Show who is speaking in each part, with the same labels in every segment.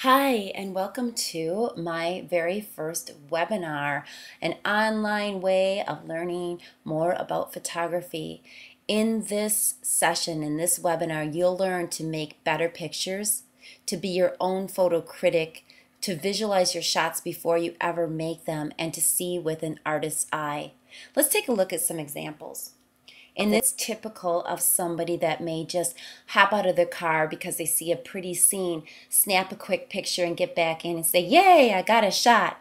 Speaker 1: Hi, and welcome to my very first webinar, an online way of learning more about photography. In this session, in this webinar, you'll learn to make better pictures, to be your own photo critic, to visualize your shots before you ever make them, and to see with an artist's eye. Let's take a look at some examples. And it's typical of somebody that may just hop out of their car because they see a pretty scene, snap a quick picture and get back in and say, "Yay, I got a shot."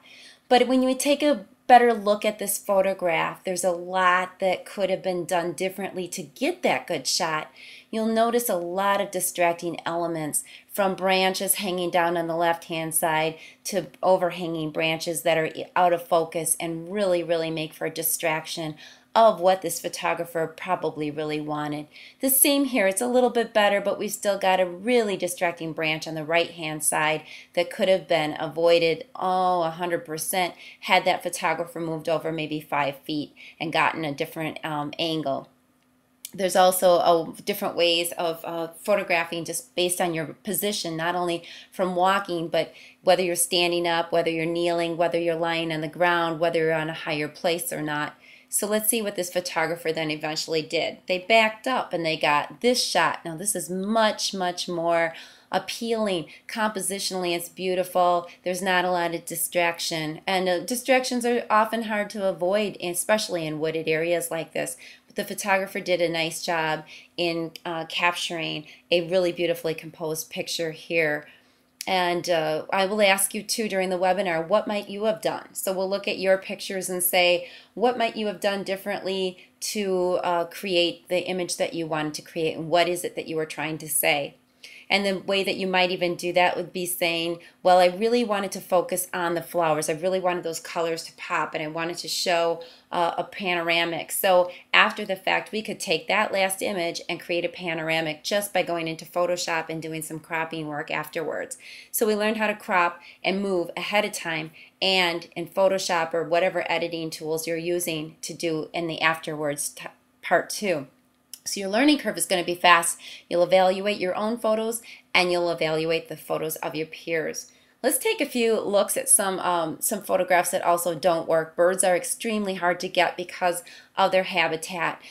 Speaker 1: But when you take a better look at this photograph, there's a lot that could have been done differently to get that good shot. You'll notice a lot of distracting elements, from branches hanging down on the left-hand side to overhanging branches that are out of focus and really make for a distraction of what this photographer probably really wanted. The same here, it's a little bit better, but we've still got a really distracting branch on the right hand side that could have been avoided 100% had that photographer moved over maybe 5 feet and gotten a different angle. There's also different ways of photographing just based on your position, not only from walking, but whether you're standing up, whether you're kneeling, whether you're lying on the ground, whether you're on a higher place or not. So let's see what this photographer then eventually did. They backed up and they got this shot. Now this is much more appealing. Compositionally, it's beautiful. There's not a lot of distraction, and distractions are often hard to avoid, especially in wooded areas like this. But the photographer did a nice job in capturing a really beautifully composed picture here. And I will ask you too during the webinar, what might you have done? So we'll look at your pictures and say, what might you have done differently to create the image that you wanted to create, and what is it that you were trying to say? And the way that you might even do that would be saying, well, I really wanted to focus on the flowers. I really wanted those colors to pop, and I wanted to show a panoramic. So after the fact, we could take that last image and create a panoramic just by going into Photoshop and doing some cropping work afterwards. So we learned how to crop and move ahead of time, and in Photoshop or whatever editing tools you're using to do in the afterwards part two. So your learning curve is going to be fast. You'll evaluate your own photos and you'll evaluate the photos of your peers. Let's take a few looks at some photographs that also don't work. Birds are extremely hard to get because of their habitat.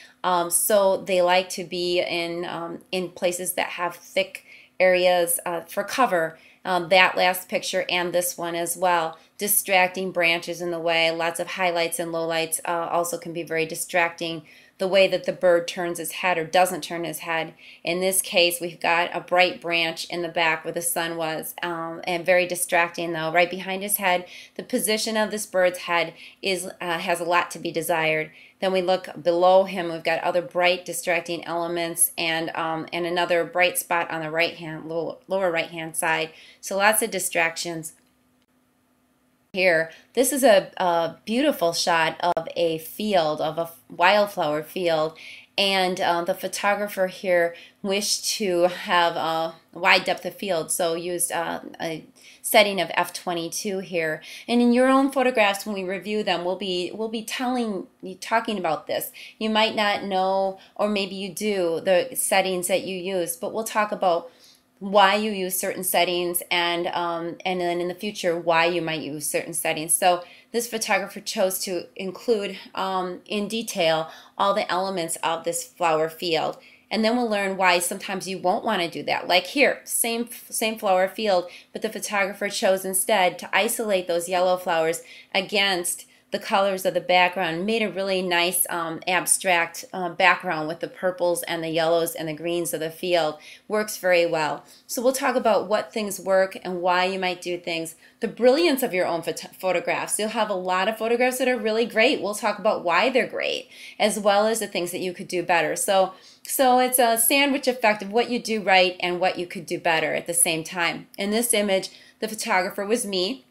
Speaker 1: So they like to be in places that have thick areas for cover. That last picture and this one as well. Distracting branches in the way. Lots of highlights and lowlights also can be very distracting. The way that the bird turns his head or doesn't turn his head. In this case, we've got a bright branch in the back where the sun was, and very distracting though. Right behind his head, the position of this bird's head has a lot to be desired. Then we look below him, we've got other bright distracting elements and another bright spot on the lower right hand side. So lots of distractions. Here, this is a beautiful shot of a field, of a wildflower field, and the photographer here wished to have a wide depth of field, so used a setting of f/22 here. And in your own photographs, when we review them, we'll be talking about this. You might not know, or maybe you do, the settings that you use, but we'll talk about why you use certain settings, and then in the future why you might use certain settings. So this photographer chose to include in detail all the elements of this flower field, and then we'll learn why sometimes you won't want to do that. Like here, same flower field, but the photographer chose instead to isolate those yellow flowers against the colors of the background, made a really nice abstract background with the purples and the yellows and the greens of the field. Works very well. So we'll talk about what things work and why you might do things. The brilliance of your own photographs. You'll have a lot of photographs that are really great. We'll talk about why they're great, as well as the things that you could do better. So it's a sandwich effect of what you do right and what you could do better at the same time. In this image, the photographer was me.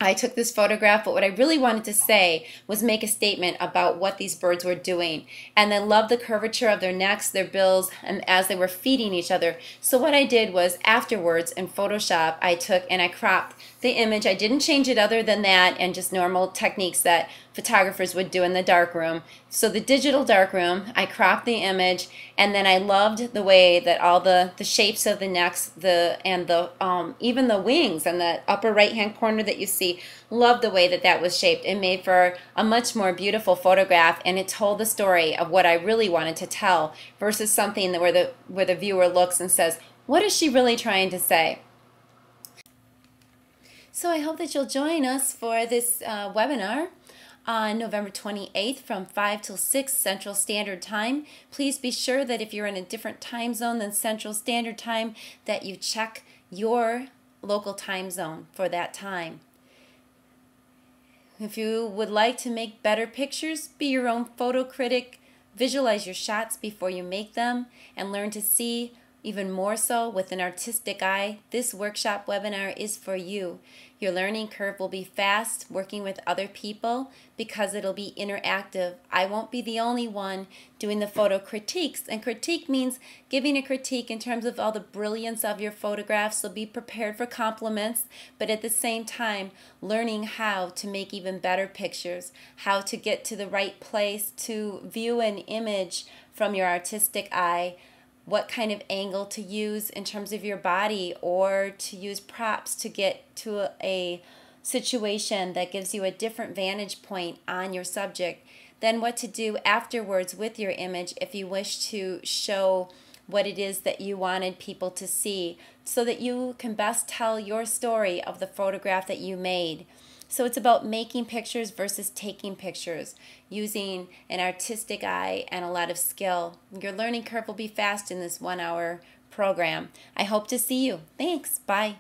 Speaker 1: I took this photograph, but what I really wanted to say was make a statement about what these birds were doing, and then love the curvature of their necks, their bills, and as they were feeding each other. So what I did was afterwards in Photoshop, I took and I cropped the image. I didn't change it other than that, and just normal techniques that photographers would do in the darkroom. So the digital darkroom, I cropped the image, and then I loved the way that all the shapes of the necks, even the wings and the upper right hand corner that you see, loved the way that that was shaped. It made for a much more beautiful photograph, and it told the story of what I really wanted to tell versus something that where the viewer looks and says, what is she really trying to say? So I hope that you'll join us for this webinar on November 28th from 5 till 6 Central Standard Time. Please be sure that if you're in a different time zone than Central Standard Time, that you check your local time zone for that time. If you would like to make better pictures, be your own photo critic, visualize your shots before you make them, and learn to see even more so with an artistic eye, this workshop webinar is for you. Your learning curve will be fast working with other people because it'll be interactive. I won't be the only one doing the photo critiques, and critique means giving a critique in terms of all the brilliance of your photographs, so be prepared for compliments, but at the same time learning how to make even better pictures, how to get to the right place to view an image from your artistic eye, what kind of angle to use in terms of your body, or to use props to get to a situation that gives you a different vantage point on your subject. Then what to do afterwards with your image if you wish to show what it is that you wanted people to see, so that you can best tell your story of the photograph that you made. So it's about making pictures versus taking pictures, using an artistic eye and a lot of skill. Your learning curve will be fast in this 1 hour program. I hope to see you. Thanks. Bye.